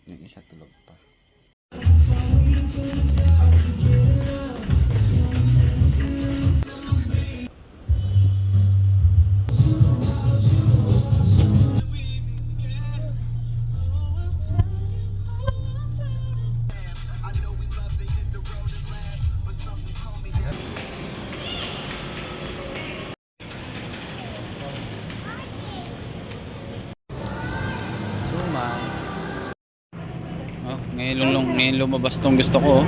Yung isa tulog pa. Oh, ngayon lumabas tong gusto ko.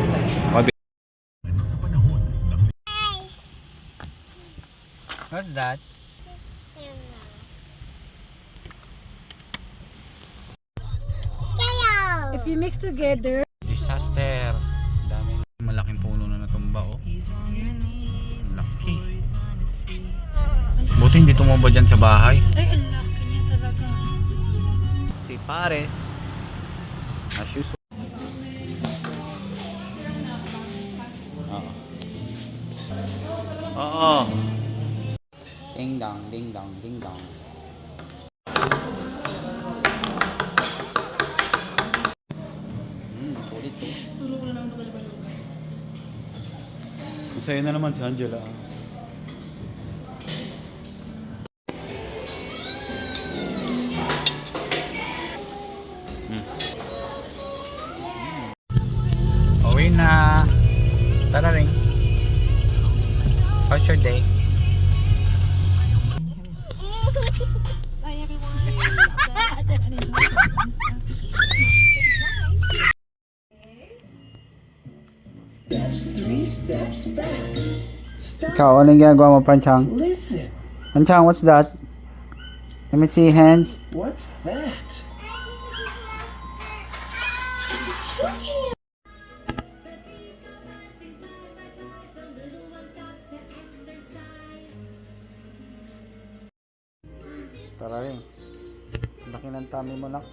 What's that? If you mix together. Disaster. Daming malaking puno na natumba oh. Laki. Buti hindi tumumba dyan sa bahay. Ay, ang laki niya talaga. Si Pares. As usual. Oo. Ding dong, ding dong, ding dong. Sulit to. Tulog na lang ito. Masaya na naman si Angela. Uwi na. Tara rin. How's your day? Bye everyone. And enjoy the fun stuff. Steps 3 steps back. Stop. Ikaw, anong ginagawa mo, Panchang? Listen. Panchang, what's that? Let me see hands. What's that? It's a toucan. Tara rin. Laki ng tummy mo lang.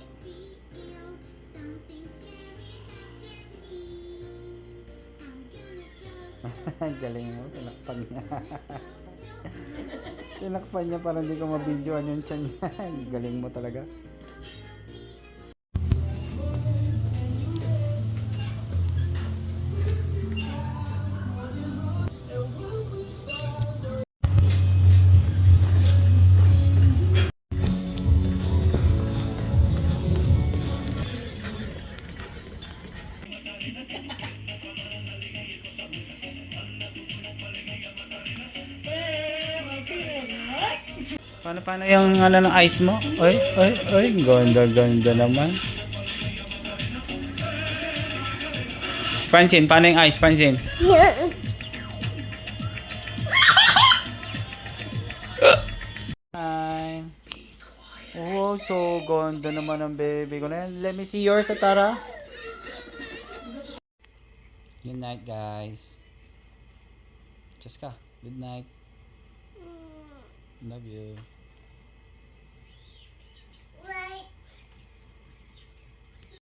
Galing mo, tinakpan niya. Tinakpan niya para hindi ko mabidyoan yung tiyan niya. Galing mo talaga. Paano yung ng ice mo? Oy, ganda naman. Pansin, paano yung ice? Pansin. Hi. Oh, so ganda naman ang baby ko na yan. Let me see yours, Atara. Good night, guys. Just ka. Good night. Love you.